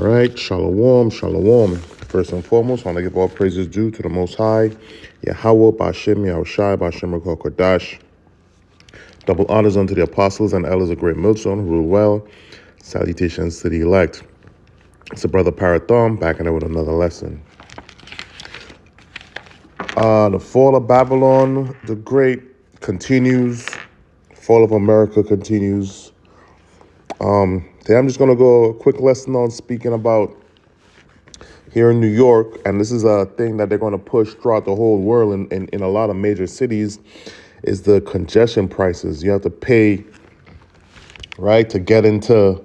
right, shalom, shalom. First and foremost, I want to give all praises due to the Most High, Yahweh, Bashem, Yahushai, Bashem, Rakol, Kodash. Double honors unto the apostles and elders of Great Millstone who rule well. Salutations to the elect. It's a brother Parathon back in there with another lesson. The fall of Babylon the Great continues. Fall of America continues. Today I'm just going to go a quick lesson on speaking about here in New York, and this is a thing that they're going to push throughout the whole world in a lot of major cities, is the congestion prices. You have to pay, right, to get into,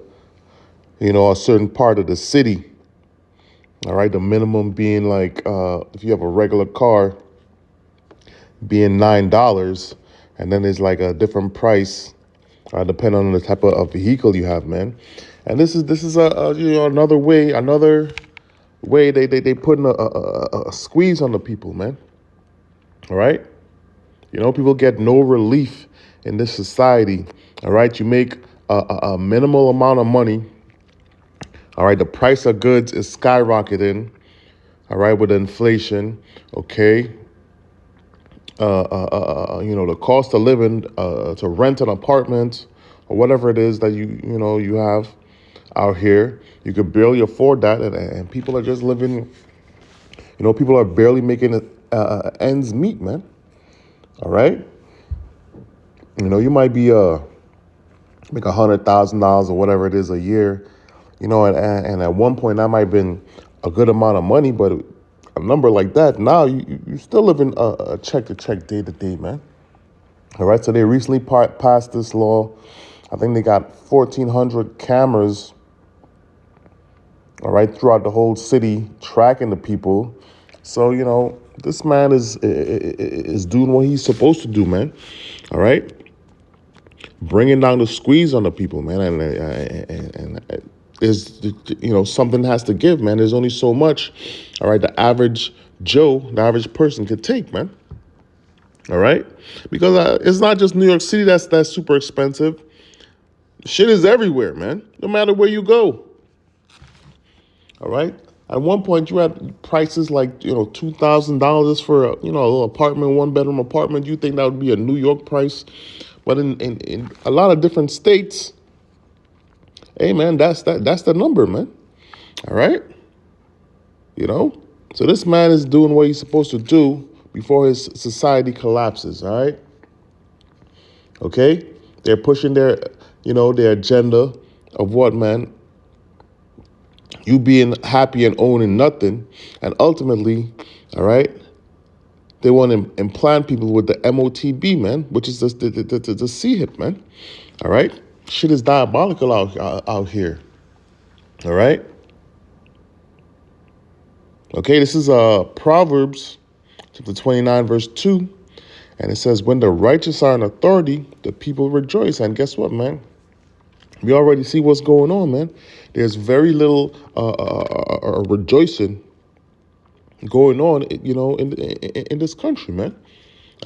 a certain part of the city. All right, the minimum being like, if you have a regular car, being $9, and then there's like a different price, depending on the type of vehicle you have, man. And this is another way they putting a squeeze on the people, man. All right, people get no relief in this society. All right, you make a minimal amount of money. All right, the price of goods is skyrocketing. All right, with inflation. Okay. The cost of living, to rent an apartment or whatever it is that you have out here, you could barely afford that, and people are just living. People are barely making ends meet, man. All right. You might be make $100,000 or whatever it is a year, and at one point that might have been a good amount of money, but a number like that, now you still living a check to check, day to day, man. All right, so they recently passed this law. I think they got 1,400 cameras, all right, throughout the whole city tracking the people. So, this man is doing what he's supposed to do, man. All right, bringing down the squeeze on the people, man, and is, something has to give, man. There's only so much, all right, the average Joe, the average person could take, man. All right, because it's not just New York City that's super expensive. Shit is everywhere, man, no matter where you go. All right, at one point you had prices like $2,000 for a little apartment, 1-bedroom apartment. You think that would be a New York price, but in a lot of different states, hey, man, that's the number, man. All right. So this man is doing what he's supposed to do before his society collapses. All right. Okay. They're pushing their agenda of what, man? You being happy and owning nothing. And ultimately, all right, they want to implant people with the MOTB, man, which is the C-hip, man. All right. Shit is diabolical out here. All right. Okay, this is Proverbs chapter 29, verse 2. And it says, when the righteous are in authority, the people rejoice. And guess what, man? We already see what's going on, man. There's very little rejoicing going on, in this country, man.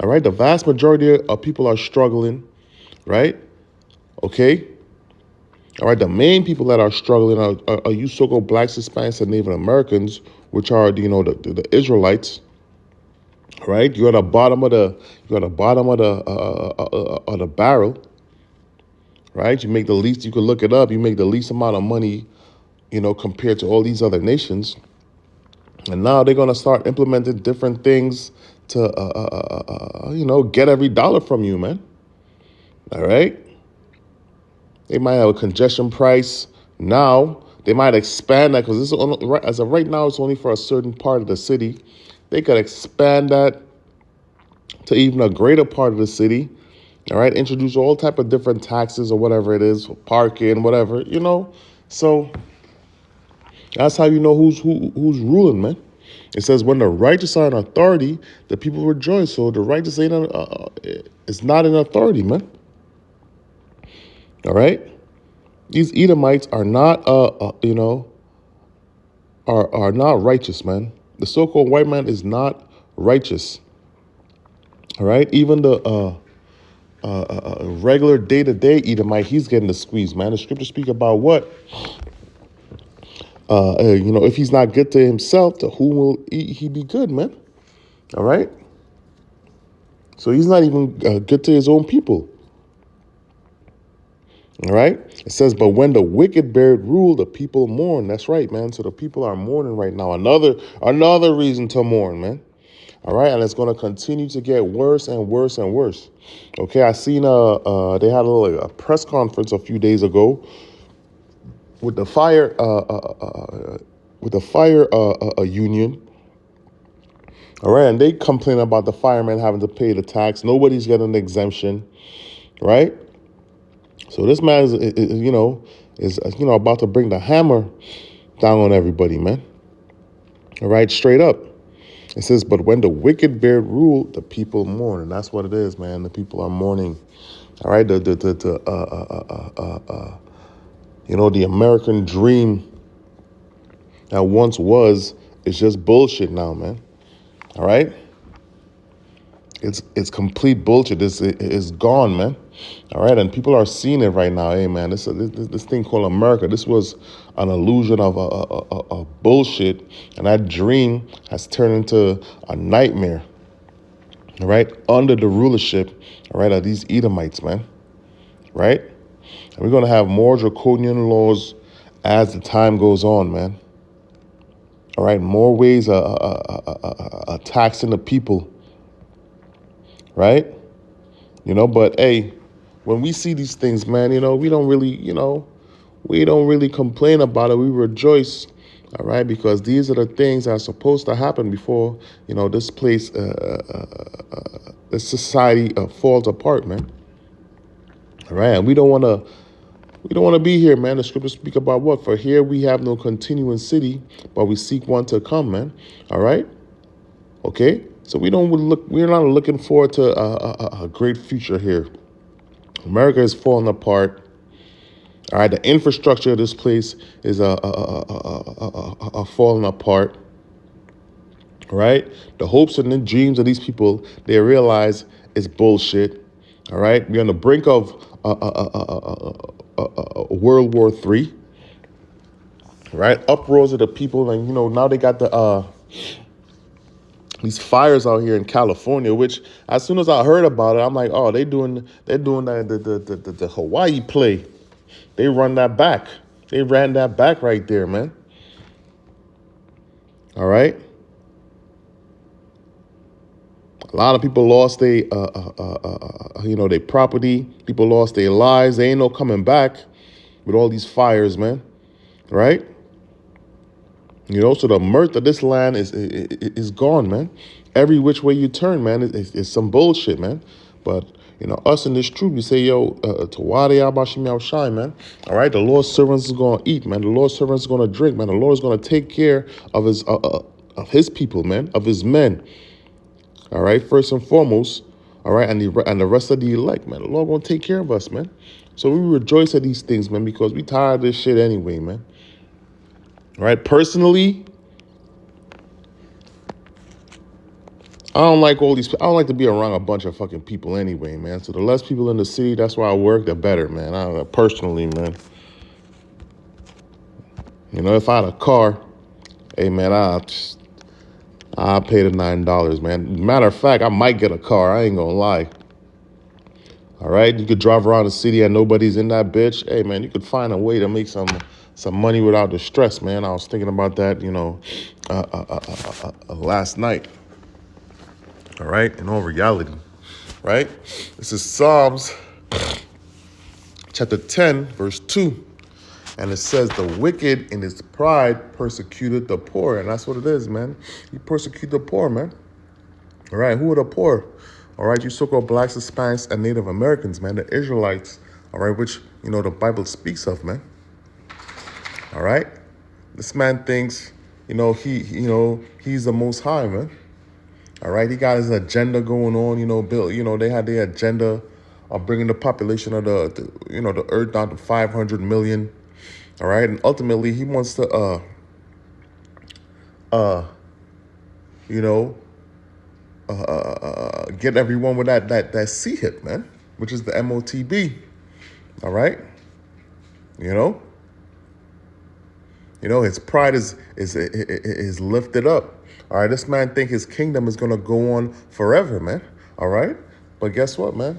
All right, the vast majority of people are struggling, right? Okay. All right, the main people that are struggling are you so-called blacks, Hispanics, and Native Americans, which are the Israelites. Right, you're at the bottom of the barrel. Right, you make the least. You can look it up. You make the least amount of money, compared to all these other nations. And now they're gonna start implementing different things to get every dollar from you, man. All right. They might have a congestion price. Now they might expand that, because as of right now, it's only for a certain part of the city. They could expand that to even a greater part of the city. All right, introduce all type of different taxes or whatever it is, parking, whatever, So that's how you know who's ruling, man. It says when the righteous are in authority, the people rejoice. So the righteous is not in authority, man. All right, these Edomites are not are not righteous, man. The so-called white man is not righteous. All right, even the regular day-to-day Edomite, he's getting the squeeze, man. The scriptures speak about what? If he's not good to himself, to whom will he be good, man? All right. So he's not even good to his own people. All right. It says, but when the wicked bear rule, the people mourn. That's right, man. So the people are mourning right now. Another reason to mourn, man. All right, and it's going to continue to get worse and worse and worse. Okay, I seen they had a press conference a few days ago with the fire union. All right, and they complain about the firemen having to pay the tax. Nobody's getting an exemption, right? So this man is about to bring the hammer down on everybody, man. All right, straight up. It says, but when the wicked bear rule, the people mourn. And that's what it is, man. The people are mourning. All right. The American dream that once was is just bullshit now, man. All right. It's complete bullshit. It's gone, man. All right. And people are seeing it right now. Hey, man, this thing called America, this was an illusion of a bullshit. And that dream has turned into a nightmare. All right. Under the rulership, all right, of these Edomites, man. Right. And we're going to have more draconian laws as the time goes on, man. All right. More ways of taxing the people. Right. But hey, when we see these things, man, we don't really complain about it. We rejoice, all right, because these are the things that are supposed to happen before, this place, this society falls apart, man. All right, and we don't want to be here, man. The scriptures speak about what? For here we have no continuing city, but we seek one to come, man. All right, okay. So we're not looking forward to a great future here. America is falling apart. All right, the infrastructure of this place is falling apart. All right, the hopes and the dreams of these people, they realize it's bullshit. All right, we're on the brink of World War III. Right, uproars of the people, and now they got these fires out here in California, which as soon as I heard about it, I'm like, oh, they're doing the Hawaii play. They run that back. They ran that back right there, man. All right. A lot of people lost their property. People lost their lives. They ain't no coming back with all these fires, man. Right. So the mirth of this land is gone, man. Every which way you turn, man, it's some bullshit, man. But, us in this truth, we say, yo, Tawade Abashim Yao Shai, man. All right, the Lord's servants is going to eat, man. The Lord's servants is going to drink, man. The Lord is going to take care of his people, man, of his men. All right, first and foremost, all right, and the rest of the elect, man. The Lord going to take care of us, man. So we rejoice at these things, man, because we tired of this shit anyway, man. All right, personally, I don't like to be around a bunch of fucking people anyway, man. So the less people in the city, that's where I work, the better, man. I don't know, personally, man. If I had a car, hey, man, I'll pay the $9, man. Matter of fact, I might get a car. I ain't gonna lie. All right, you could drive around the city and nobody's in that bitch. Hey, man, you could find a way to make some money without the stress, man. I was thinking about that, last night. All right, in all reality, right? This is Psalms chapter 10, verse 2. And it says, the wicked in his pride persecuted the poor. And that's what it is, man. You persecute the poor, man. All right, who are the poor? All right, you so-called blacks, Hispanics, and Native Americans, man. The Israelites, all right, which, the Bible speaks of, man. All right? This man thinks, he's the Most High, man. All right, he got his agenda going on, Bill. They had their agenda of bringing the population of the earth down to 500 million. All right, and ultimately he wants to get everyone with that C hip, man, which is the MOTB. All right, His pride is lifted up. All right, this man think his kingdom is gonna go on forever, man. All right, but guess what, man?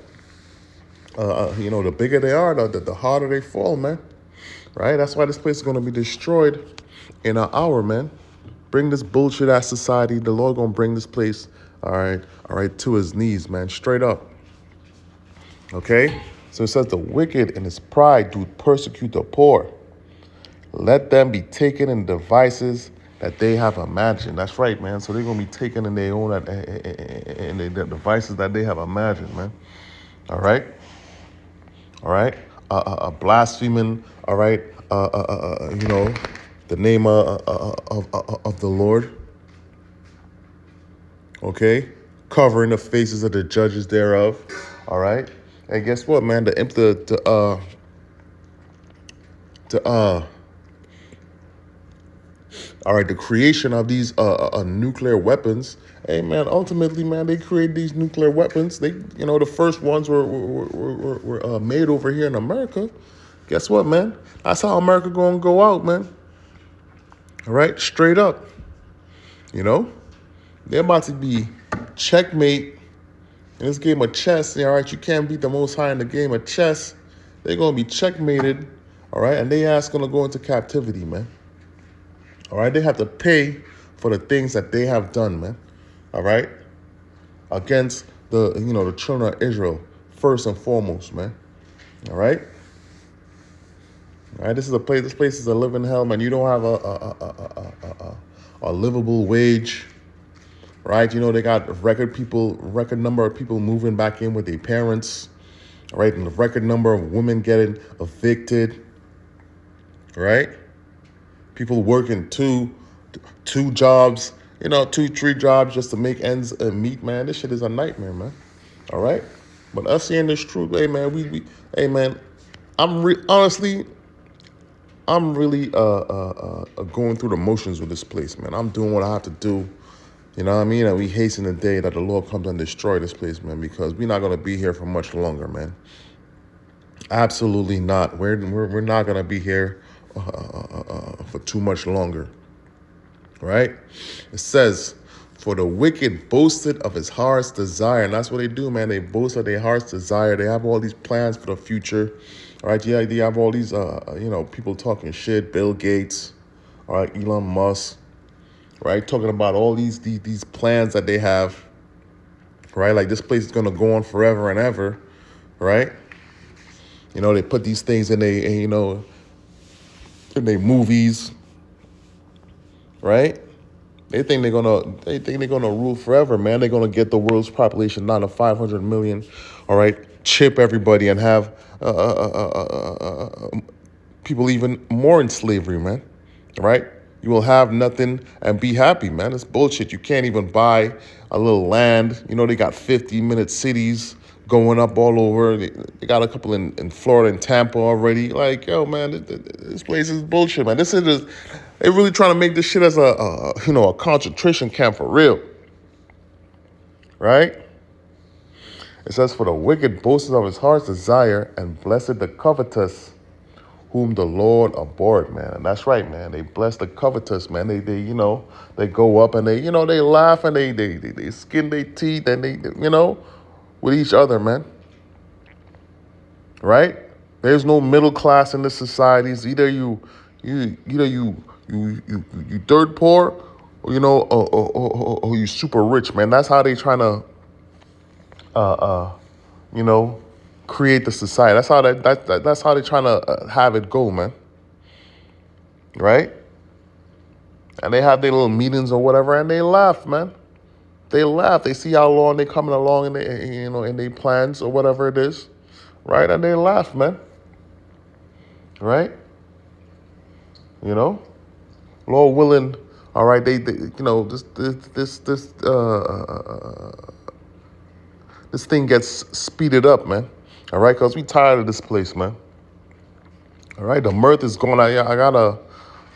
The bigger they are, the harder they fall, man. Right? That's why this place is gonna be destroyed in an hour, man. Bring this bullshit ass society. The Lord gonna bring this place, all right, to his knees, man, straight up. Okay? So it says the wicked in his pride do persecute the poor. Let them be taken in devices that they have imagined. That's right, man. So they're gonna be taken in their own in the devices that they have imagined, man. All right, all right. Blaspheming. All right. The name of the Lord. Okay, covering the faces of the judges thereof. All right. And guess what, man? The creation of these nuclear weapons. Hey, man, ultimately, man, they created these nuclear weapons. The first ones were made over here in America. Guess what, man? That's how America gonna go out, man. All right, straight up. They're about to be checkmate in this game of chess. All right, you can't beat the Most High in the game of chess. They're gonna be checkmated. All right, and they ass gonna go into captivity, man. All right, they have to pay for the things that they have done, man. All right, against the children of Israel first and foremost, man. All right. All right, this is a place. This place is a living hell, man. You don't have a livable wage, right? They got record number of people moving back in with their parents, all right, and the record number of women getting evicted, right? People working two jobs, 2-3 jobs just to make ends meet, man. This shit is a nightmare, man. All right, but us seeing this truth, hey, man, hey, man, honestly, I'm really going through the motions with this place, man. I'm doing what I have to do. You know what I mean? And we hasten the day that the Lord comes and destroy this place, man, because we're not gonna be here for much longer, man. Absolutely not. We're not gonna be here for too much longer, right? It says, for the wicked boasted of his heart's desire. And that's what they do, man. They boast of their heart's desire. They have all these plans for the future, all right? Yeah, they have all these, people talking shit. Bill Gates, all right, Elon Musk, right? Talking about all these plans that they have, right? Like this place is going to go on forever and ever, right? They put these things in in their movies, right? They think they're gonna rule forever, man. They're gonna get the world's population down to 500 million, all right? Chip everybody and have people even more in slavery, man. Right? You will have nothing and be happy, man. It's bullshit. You can't even buy a little land. They got 50-minute cities going up all over. They got a couple in Florida and Tampa already. Like, yo, man, this place is bullshit, man. They're really trying to make this shit as a concentration camp for real. Right? It says, for the wicked boasts of his heart's desire, and blessed the covetous, whom the Lord abhorred, man. And that's right, man. They bless the covetous, man. They go up and they laugh and they skin their teeth and they with each other, man. Right? There's no middle class in this society. It's either you dirt poor, or or you super rich, man. That's how they trying to create the society. That's how they're trying to have it go, man. Right? And they have their little meetings or whatever, and they laugh, man. They laugh. They see how long they're coming along in their plans or whatever it is, right? And they laugh, man. Right? Lord willing, all right. This thing gets speeded up, man. All right, because we tired of this place, man. All right, the mirth is gone. I got a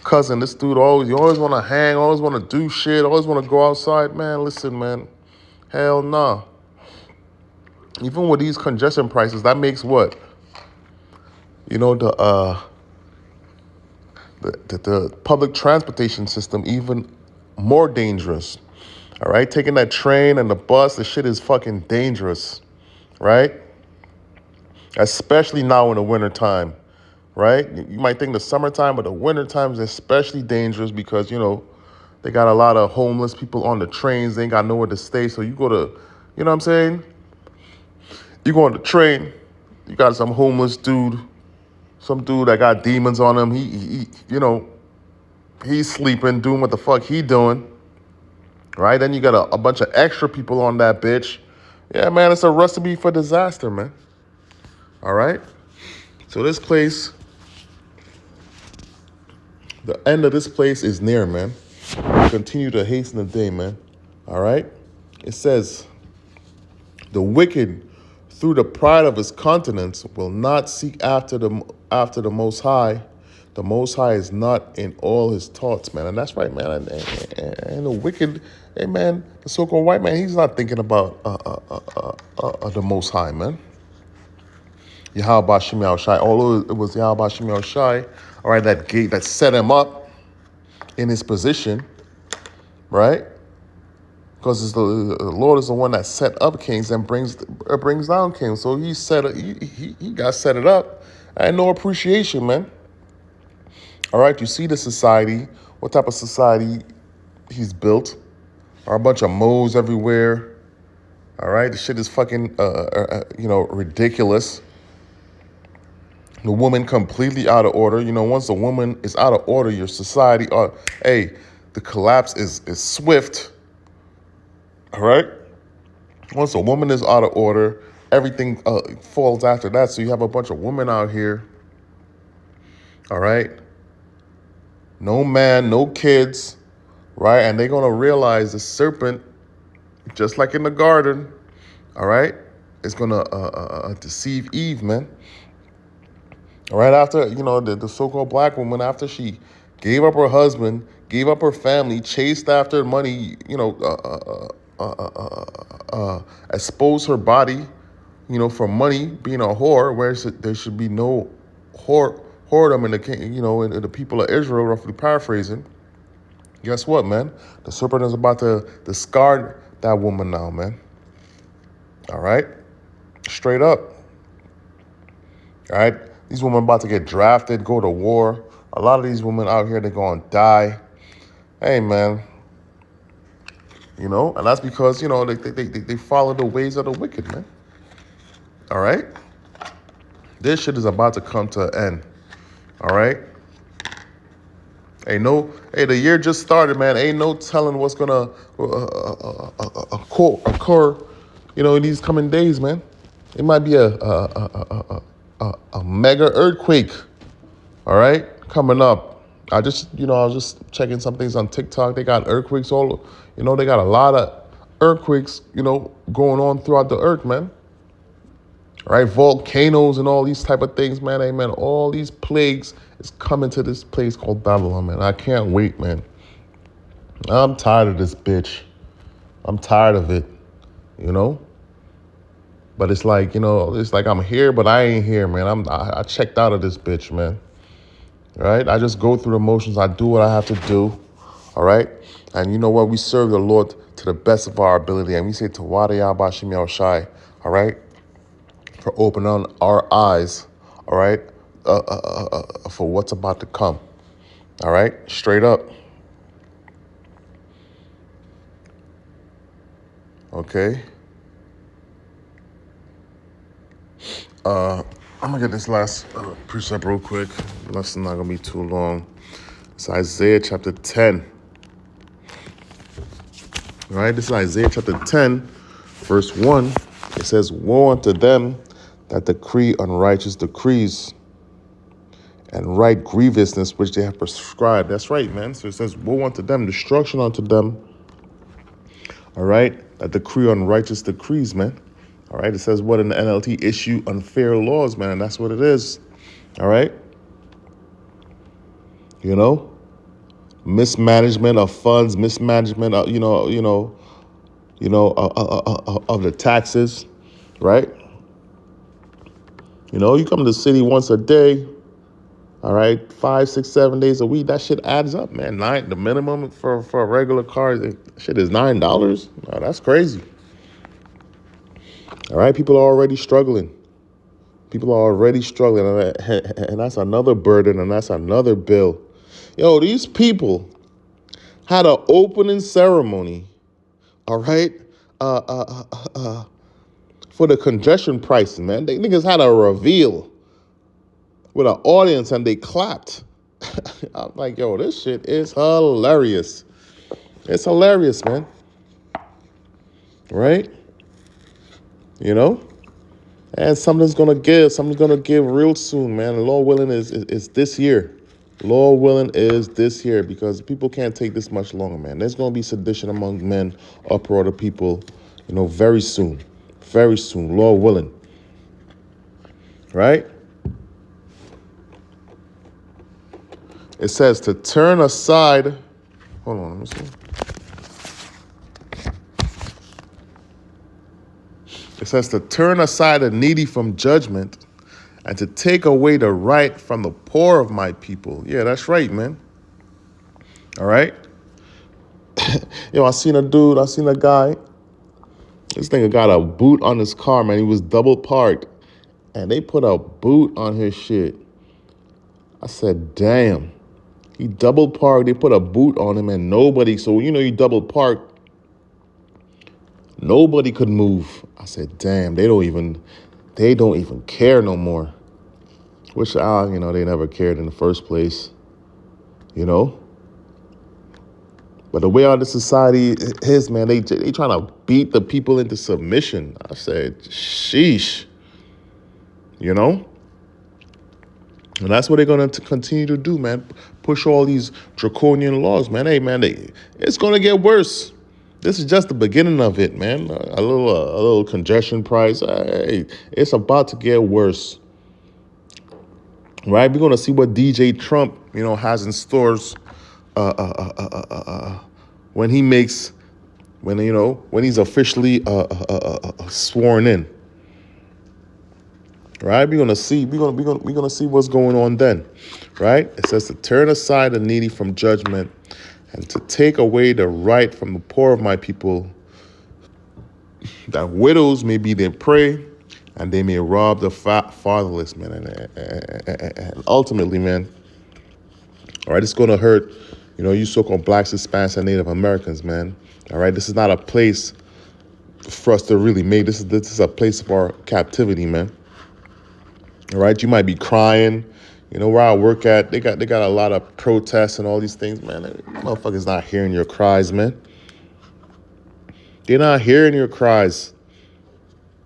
cousin. This dude you always want to hang, always want to do shit, always want to go outside. Man, listen, man. Hell nah. Even with these congestion prices, that makes what? The The public transportation system even more dangerous. All right, taking that train and the bus, the shit is fucking dangerous, right? Especially now in the wintertime, right? You might think the summertime, but the wintertime is especially dangerous because, they got a lot of homeless people on the trains. They ain't got nowhere to stay. So you go to, you know what I'm saying? You go on the train, you got some homeless dude, some dude that got demons on him. He's sleeping, doing what the fuck he doing, right? Then you got a bunch of extra people on that bitch. Yeah, man, it's a recipe for disaster, man. All right? So this place, the end of this place is near, man. Continue to hasten the day, man. All right? It says, the wicked, through the pride of his countenance, will not seek after the Most High. The Most High is not in all his thoughts, man. And that's right, man. And the wicked, hey, man, the so-called white man, he's not thinking about the Most High, man. Yahweh Shem Shai. Although it was Yahweh Shem Shai, all right, that gate that set him up in his position, right? Because the Lord is the one that set up kings and brings down kings. So he got set it up. I had no appreciation, man. All right, you see the society, what type of society he's built. Are a bunch of moles everywhere. All right, the shit is fucking, ridiculous. The woman completely out of order. Once a woman is out of order, your society, the collapse is swift. All right? Once a woman is out of order, everything falls after that. So you have a bunch of women out here. All right? No man, no kids. Right? And they're going to realize the serpent, just like in the garden, all right, is going to deceive Eve, man. All right? After, the so-called black woman, after she gave up her husband, gave up her family, chased after money, expose her body, for money, being a whore, where there should be no whoredom in in the people of Israel, roughly paraphrasing. Guess what, man? The serpent is about to discard that woman now, man. All right? Straight up. All right? These women about to get drafted, go to war. A lot of these women out here, they're going to die. Hey, man. And that's because, they follow the ways of the wicked, man. All right? This shit is about to come to an end. All right? The year just started, man. Ain't no telling what's going to occur, in these coming days, man. It might be a mega earthquake, all right, coming up. I was just checking some things on TikTok. They got earthquakes they got a lot of earthquakes, going on throughout the earth, man. All right, volcanoes and all these type of things, man. Amen. All these plagues is coming to this place called Babylon, man. I can't wait, man. I'm tired of this bitch. I'm tired of it, But it's like, I'm here, but I ain't here, man. I checked out of this bitch, man. All right? I just go through the motions. I do what I have to do. All right? And you know what? We serve the Lord to the best of our ability. And we say, Tawada Yahweh Shem Yahweh Shai. All right? For opening our eyes. All right? For what's about to come. All right? Straight up. Okay? I'm going to get this last precept real quick. The lesson not going to be too long. It's Isaiah chapter 10. All right, this is Isaiah chapter 10, verse 1. It says, woe unto them that decree unrighteous decrees and write grievousness which they have prescribed. That's right, man. So it says, woe unto them, destruction unto them. All right, that decree unrighteous decrees, man. All right, it says what in the NLT? Issue unfair laws, man. That's what it is. All right. Mismanagement of funds, mismanagement of, of the taxes, right? You come to the city once a day, All right, 5, 6, 7 days a week. That shit adds up, man. The minimum for a regular car, shit is $9. Oh, that's crazy. All right, people are already struggling. People are already struggling, and that's another burden, and that's another bill. Yo, these people had an opening ceremony, all right, for the congestion pricing, man. They niggas had a reveal with an audience, and they clapped. I'm like, yo, this shit is hilarious. It's hilarious, man. Right? You know? And something's gonna give real soon, man. Lord willing is this year. Lord willing is this year, because people can't take this much longer, man. There's gonna be sedition among men, uproar to people, very soon. Very soon, Lord willing. Right? It says to turn aside. Hold on, let me see. It says to turn aside the needy from judgment and to take away the right from the poor of my people. Yeah, that's right, man. All right? Yo, I seen a guy. This nigga got a boot on his car, man. He was double parked. And they put a boot on his shit. I said, damn. He double parked. They put a boot on him and nobody. So, you double parked. Nobody could move. I said, damn, they don't even care no more. Which, they never cared in the first place, But the way our society is, man, they trying to beat the people into submission. I said, sheesh, And that's what they're going to continue to do, man. Push all these draconian laws, man. Hey, man, it's going to get worse. This is just the beginning of it, man. A little congestion price. Hey, it's about to get worse. Right? We're going to see what DJ Trump, has in stores when he's officially sworn in. Right? We're gonna see what's going on then. Right? It says to turn aside the needy from judgment and to take away the right from the poor of my people, that widows may be their prey and they may rob the fatherless, man. And ultimately, man, all right, it's going to hurt, you so-called blacks, Hispanics, and Native Americans, man. All right, this is not a place for us to really make. This is a place of our captivity, man. All right, you might be crying. Where I work at, they got a lot of protests and all these things, man. Motherfuckers not hearing your cries, man. They're not hearing your cries.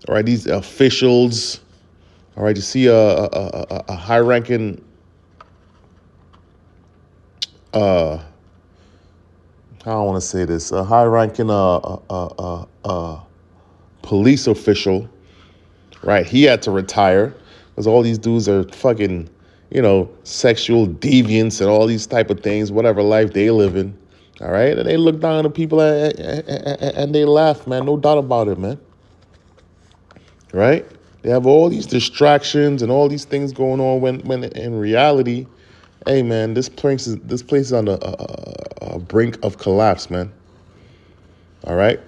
All right, these officials. All right, you see a high-ranking how I want to say this, a high-ranking police official, right? He had to retire because all these dudes are fucking, sexual deviants and all these type of things, whatever life they live in, all right? And they look down on people and they laugh, man. No doubt about it, man. Right? They have all these distractions and all these things going on when in reality, hey, man, this place is on a brink of collapse, man. All right?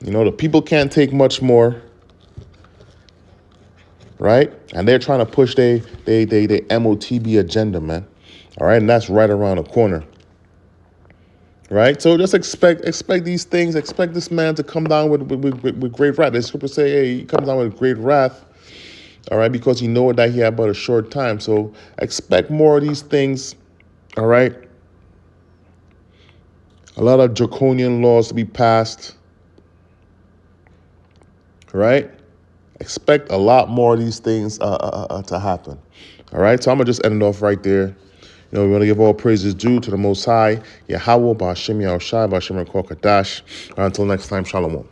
The people can't take much more, right? And they're trying to push their MOTB agenda, man. All right? And that's right around the corner. Right? So just expect these things. Expect this man to come down with great wrath. The scripture say, hey, he comes down with great wrath. All right, because you know that he had but a short time. So expect more of these things, all right? A lot of draconian laws to be passed, right? Expect a lot more of these things to happen, all right? So I'm going to just end it off right there. We want to give all praises due to the Most High, Yahweh, Ba'ashem Yahushai, Ba'ashem Rakor Kadash. Until next time, Shalom.